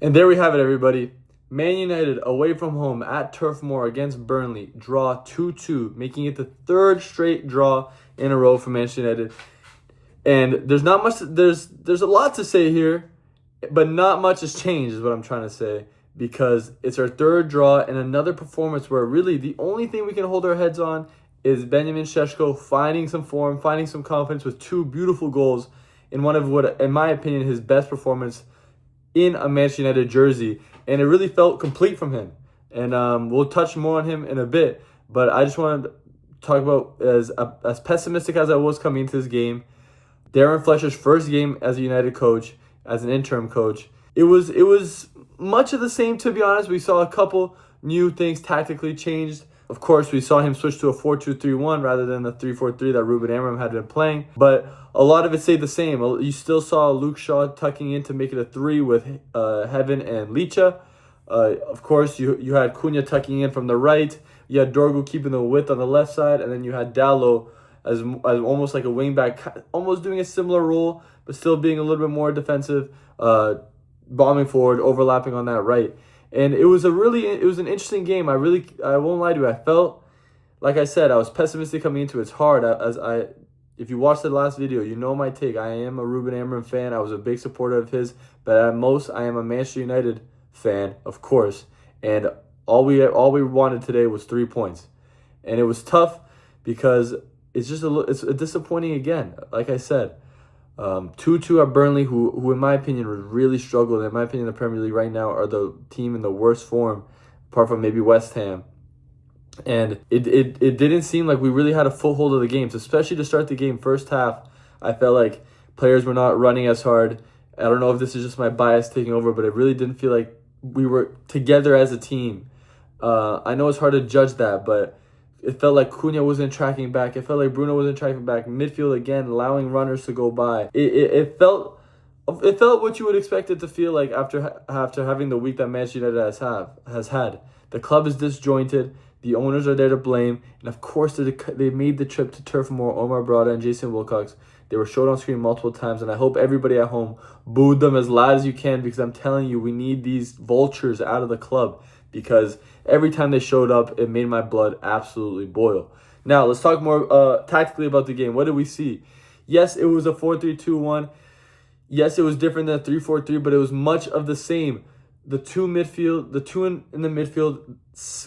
And there we have it, everybody. Man United away from home at Turf Moor against Burnley, draw 2-2, making it the third straight draw in a row for Manchester United. And there's not much. There's a lot to say here, but not much has changed, is what I'm trying to say, because it's our third draw and another performance where really the only thing we can hold our heads on is Benjamin Šeško finding some form, finding some confidence with two beautiful goals in one of what, in my opinion, his best performance in a Manchester United jersey, and it really felt complete from him. And we'll touch more on him in a bit, but I just wanted to talk about, as pessimistic as I was coming into this game, Darren Fletcher's first game as a United coach, as an interim coach. It was much of the same, to be honest. We saw a couple new things tactically changed. Of course, we saw him switch to a 4-2-3-1 rather than the 3-4-3 that Ruben Amorim had been playing. But a lot of it stayed the same. You still saw Luke Shaw tucking in to make it a 3 with Heaven and Licha. Of course, you had Cunha tucking in from the right. You had Dorgu keeping the width on the left side. And then you had Dallo as almost like a wingback, almost doing a similar role, but still being a little bit more defensive, bombing forward, overlapping on that right. And it was an interesting game. I won't lie to you. I felt, like I said, I was pessimistic coming into it. It's hard. If you watched the last video, you know my take. I am a Ruben Amorim fan. I was a big supporter of his, but at most, I am a Manchester United fan, of course. And all we wanted today was 3 points, and it was tough because it's disappointing again. Like I said, 2-2 at Burnley, who in my opinion really struggled. In my opinion, the Premier League right now are the team in the worst form, apart from maybe West Ham. And it didn't seem like we really had a foothold of the games, especially to start the game. First half, I felt like players were not running as hard. I don't know if this is just my bias taking over, but it really didn't feel like we were together as a team. I know it's hard to judge that, but it felt like Cunha wasn't tracking back. It felt like Bruno wasn't tracking back. Midfield, again, allowing runners to go by. It felt what you would expect it to feel like after having the week that Manchester United has had. The club is disjointed. The owners are there to blame. And of course, they made the trip to Turf Moor, Omar Brada and Jason Wilcox. They were showed on screen multiple times, and I hope everybody at home booed them as loud as you can, because I'm telling you, we need these vultures out of the club, because every time they showed up, it made my blood absolutely boil. Now, let's talk more tactically about the game. What did we see? Yes, it was a 4-3-2-1. Yes, it was different than a 3-4-3, but it was much of the same. The two in the midfield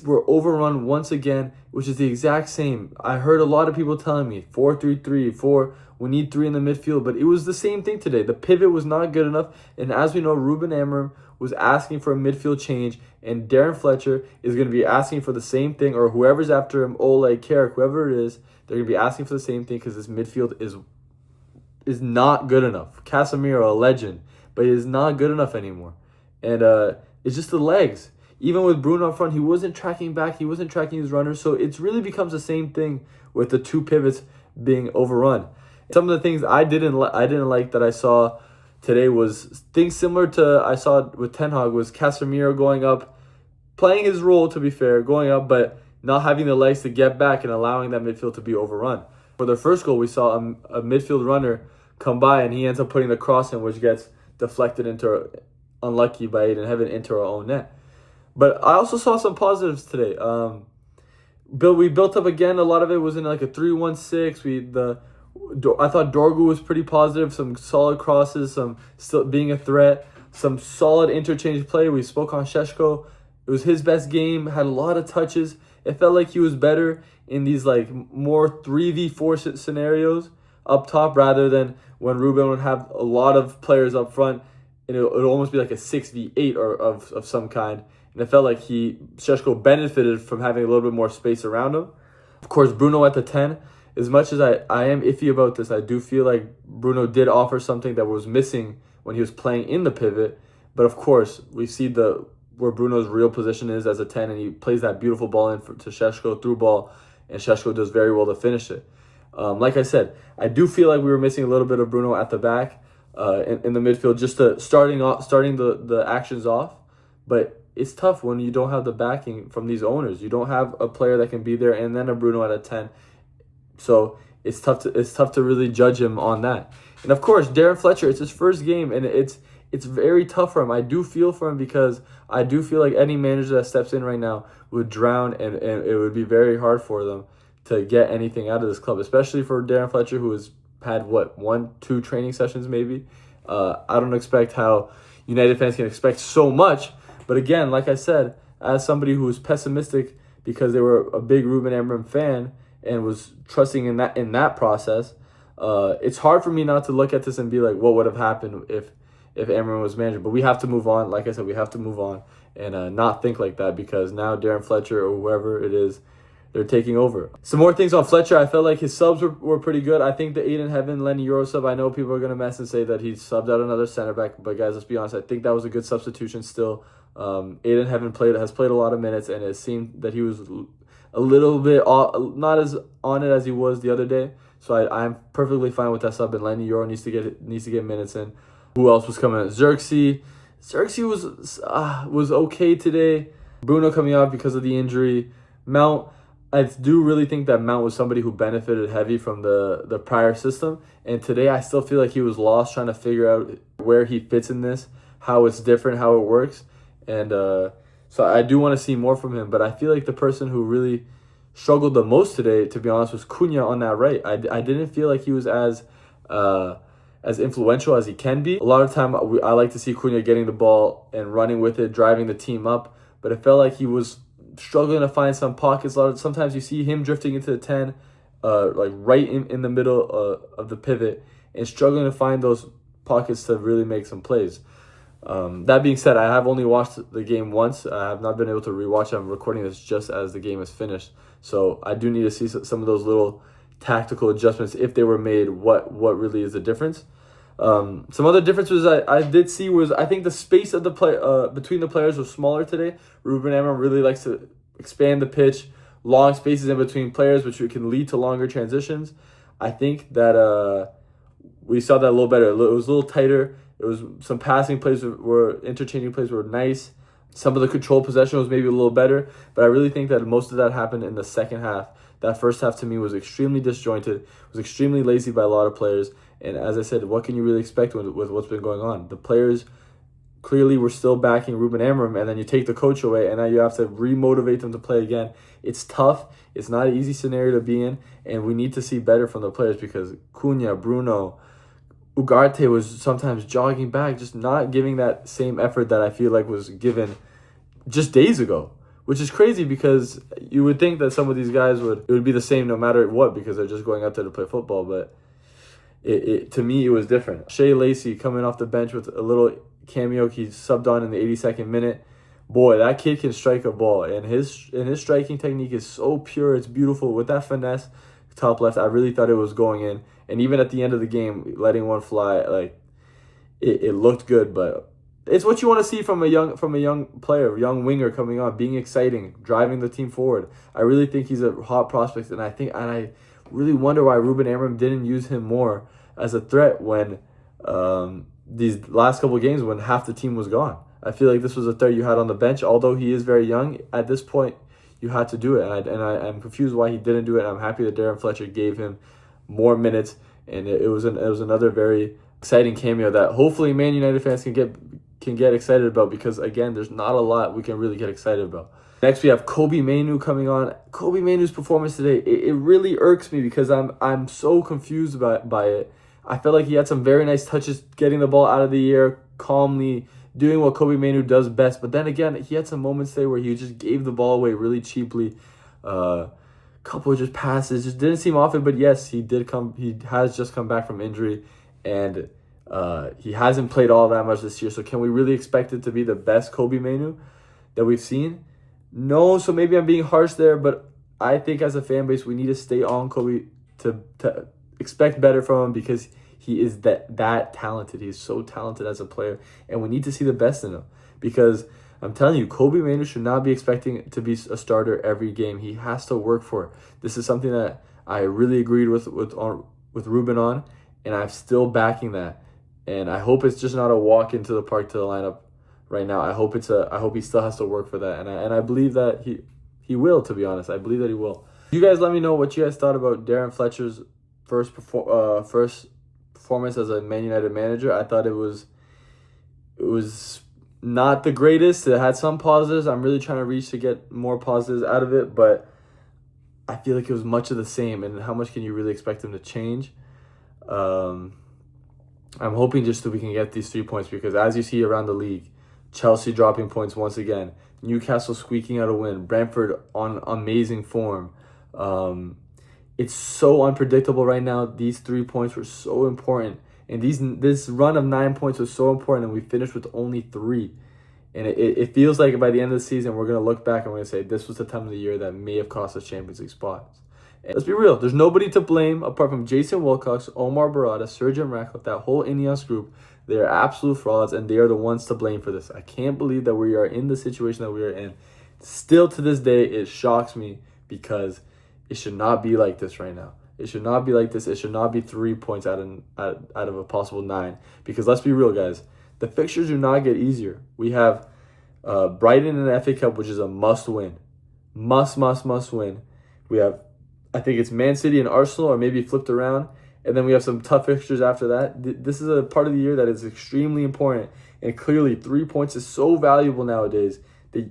were overrun once again, which is the exact same. I heard a lot of people telling me 4-3-3, we need 3 in the midfield, but it was the same thing today. The pivot was not good enough, and as we know, Ruben Amorim was asking for a midfield change, and Darren Fletcher is going to be asking for the same thing, or whoever's after him, Ole, Carrick, whoever it is, they're going to be asking for the same thing, because this midfield is not good enough. Casemiro, a legend, but he is not good enough anymore. And it's just the legs. Even with Bruno up front, he wasn't tracking back. He wasn't tracking his runners. So it really becomes the same thing with the two pivots being overrun. Some of the things I didn't like that I saw today was things similar to I saw with Ten Hag, was Casemiro going up, playing his role, to be fair, going up, but not having the legs to get back and allowing that midfield to be overrun. For their first goal, we saw a midfield runner come by, and he ends up putting the cross in, which gets deflected unlucky by Aiden Heaven into our own net. But I also saw some positives today. We built up again. A lot of it was in like a 3-1-6. I thought Dorgu was pretty positive. Some solid crosses, some still being a threat, some solid interchange play. We spoke on Šeško. It was his best game. Had a lot of touches. It felt like he was better in these like more 3v4 scenarios up top, rather than when Ruben would have a lot of players up front, and it would almost be like a 6v8 or of some kind. And it felt like Šeško benefited from having a little bit more space around him. Of course, Bruno at the 10. As much as I am iffy about this, I do feel like Bruno did offer something that was missing when he was playing in the pivot. But of course, we see where Bruno's real position is as a 10, and he plays that beautiful ball to Šeško, through ball, and Šeško does very well to finish it. Like I said, I do feel like we were missing a little bit of Bruno at the back in the midfield, just starting the actions off. But it's tough when you don't have the backing from these owners. You don't have a player that can be there, and then a Bruno at a 10. So it's tough to really judge him on that. And of course, Darren Fletcher, it's his first game, and it's very tough for him. I do feel for him because I do feel like any manager that steps in right now would drown, and it would be very hard for them to get anything out of this club, especially for Darren Fletcher, who has had, 1-2 training sessions maybe. I don't expect how United fans can expect so much. But again, like I said, as somebody who was pessimistic because they were a big Ruben Amorim fan and was trusting in that process, it's hard for me not to look at this and be like, what would have happened if Amorim was manager? But we have to move on. Like I said, we have to move on and not think like that, because now Darren Fletcher or whoever it is, they're taking over. Some more things on Fletcher. I felt like his subs were pretty good. I think the 8 in heaven Lenny Euro sub, I know people are going to mess and say that he subbed out another center back, but guys, let's be honest, I think that was a good substitution still. 8 in heaven has played a lot of minutes, and it seemed that he was a little bit not as on it as he was the other day. So I'm perfectly fine with that sub, and Lenny Euro needs to get minutes in. Who else was coming out? Xerxes was okay today. Bruno coming out because of the injury. Mount, I do really think that Mount was somebody who benefited heavy from the prior system. And today I still feel like he was lost trying to figure out where he fits in this, how it's different, how it works. And so I do want to see more from him. But I feel like the person who really struggled the most today, to be honest, was Cunha on that right. I didn't feel like he was as influential as he can be. A lot of time I like to see Cunha getting the ball and running with it, driving the team up. But it felt like he was struggling to find some pockets. Sometimes you see him drifting into the 10, like right in the middle of the pivot, and struggling to find those pockets to really make some plays. That being said, I have only watched the game once. I have not been able to rewatch it. I'm recording this just as the game is finished. So I do need to see some of those little tactical adjustments, if they were made, what really is the difference. Some other differences I did see was, I think the space of the play between the players was smaller today. Ruben Amorim really likes to expand the pitch, long spaces in between players, which can lead to longer transitions. I think that we saw that a little better. It was a little tighter. It was some passing plays interchanging plays were nice. Some of the control possession was maybe a little better, but I really think that most of that happened in the second half. That first half to me was extremely disjointed, was extremely lazy by a lot of players. And as I said, what can you really expect with what's been going on? The players clearly were still backing Ruben Amorim, and then you take the coach away, and now you have to re-motivate them to play again. It's tough. It's not an easy scenario to be in, and we need to see better from the players, because Cunha, Bruno, Ugarte was sometimes jogging back, just not giving that same effort that I feel like was given just days ago. Which is crazy, because you would think that some of these guys it would be the same no matter what, because they're just going out there to play football. But to me, it was different. Shea Lacey coming off the bench with a little cameo. He subbed on in the 82nd minute. Boy, that kid can strike a ball. And his striking technique is so pure. It's beautiful. With that finesse, top left, I really thought it was going in. And even at the end of the game, letting one fly, like it looked good, but it's what you want to see from a young player, young winger coming on, being exciting, driving the team forward. I really think he's a hot prospect, and I really wonder why Ruben Amorim didn't use him more as a threat when these last couple of games when half the team was gone. I feel like this was a threat you had on the bench. Although he is very young, at this point you had to do it, and I'm confused why he didn't do it. I'm happy that Darren Fletcher gave him more minutes, and it was another very exciting cameo that hopefully Man United fans can get excited about, because again, there's not a lot we can really get excited about. Next, we have Kobbie Mainoo coming on. Kobbie Mainoo's performance today, it really irks me, because I'm so confused by it. I felt like he had some very nice touches, getting the ball out of the air calmly, doing what Kobbie Mainoo does best. But then again, he had some moments today where he just gave the ball away really cheaply. Couple of just passes, just didn't seem often. But yes, he has just come back from injury, and he hasn't played all that much this year. So can we really expect it to be the best Kobbie Mainoo that we've seen? No, so maybe I'm being harsh there, but I think as a fan base, we need to stay on Kobbie to expect better from him, because he is that talented. He's so talented as a player, and we need to see the best in him, because I'm telling you, Kobbie Mainoo should not be expecting to be a starter every game. He has to work for it. This is something that I really agreed with Ruben on, and I'm still backing that. And I hope it's just not a walk into the park to the lineup right now. I hope he still has to work for that, and I believe that he will. To be honest, I believe that he will. You guys, let me know what you guys thought about Darren Fletcher's first performance as a Man United manager. I thought it was It was not the greatest. It had some positives. I'm really trying to reach to get more positives out of it, but I feel like it was much of the same. And how much can you really expect them to change? I'm hoping just that we can get these 3 points, because as you see around the league, Chelsea dropping points once again, Newcastle squeaking out a win, Brentford on amazing form. It's so unpredictable right now. These 3 points were so important. And this run of 9 points was so important, and we finished with only 3. And it feels like by the end of the season, we're going to look back and we're going to say this was the time of the year that may have cost us Champions League spots. And let's be real. There's nobody to blame apart from Jason Wilcox, Omar Barada, Sergeant Ratcliffe, that whole INEOS group. They are absolute frauds, and they are the ones to blame for this. I can't believe that we are in the situation that we are in. Still to this day, it shocks me, because it should not be like this right now. It should not be like this. It should not be 3 points out of a possible 9. Because let's be real, guys. The fixtures do not get easier. We have Brighton in the FA Cup, which is a must-win. Must win. We have, I think it's Man City and Arsenal, or maybe flipped around. And then we have some tough fixtures after that. This is a part of the year that is extremely important. And clearly, 3 points is so valuable nowadays that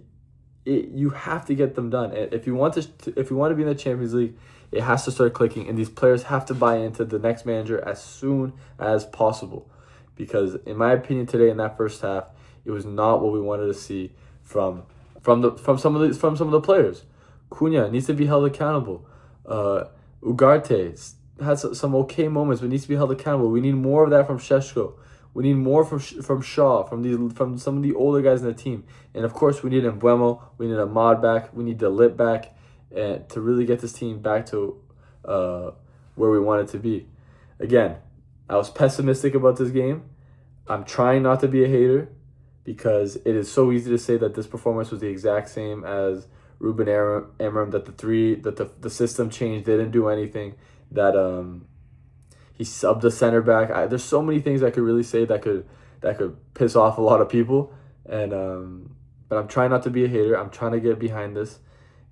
you have to get them done. And if you want to be in the Champions League, it has to start clicking, and these players have to buy into the next manager as soon as possible. Because in my opinion, today in that first half, it was not what we wanted to see from some of the players. Cunha needs to be held accountable. Ugarte has some okay moments, but needs to be held accountable. We need more of that from Šeško. We need more from Shaw, from some of the older guys in the team. And of course, we need Mbeumo, we need Ahmad back, we need De Ligt back, and to really get this team back to where we want it to be. Again, I was pessimistic about this game. I'm trying not to be a hater, because it is so easy to say that this performance was the exact same as Ruben Amorim, that the system changed, they didn't do anything, that he subbed the center back. There's so many things I could really say that could piss off a lot of people, and but I'm trying not to be a hater. I'm trying to get behind this.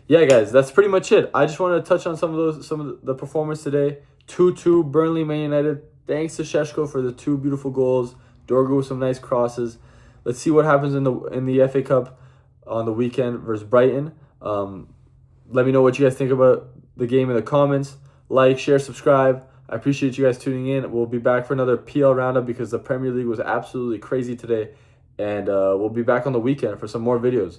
Yeah, guys, that's pretty much it. I just wanted to touch on some of the performance today. 2-2 Burnley, Man United. Thanks to Šeško for the 2 beautiful goals. Dorgu with some nice crosses. Let's see what happens in the FA Cup on the weekend versus Brighton. Let me know what you guys think about the game in the comments. Like, share, subscribe. I appreciate you guys tuning in. We'll be back for another PL roundup, because the Premier League was absolutely crazy today. And we'll be back on the weekend for some more videos.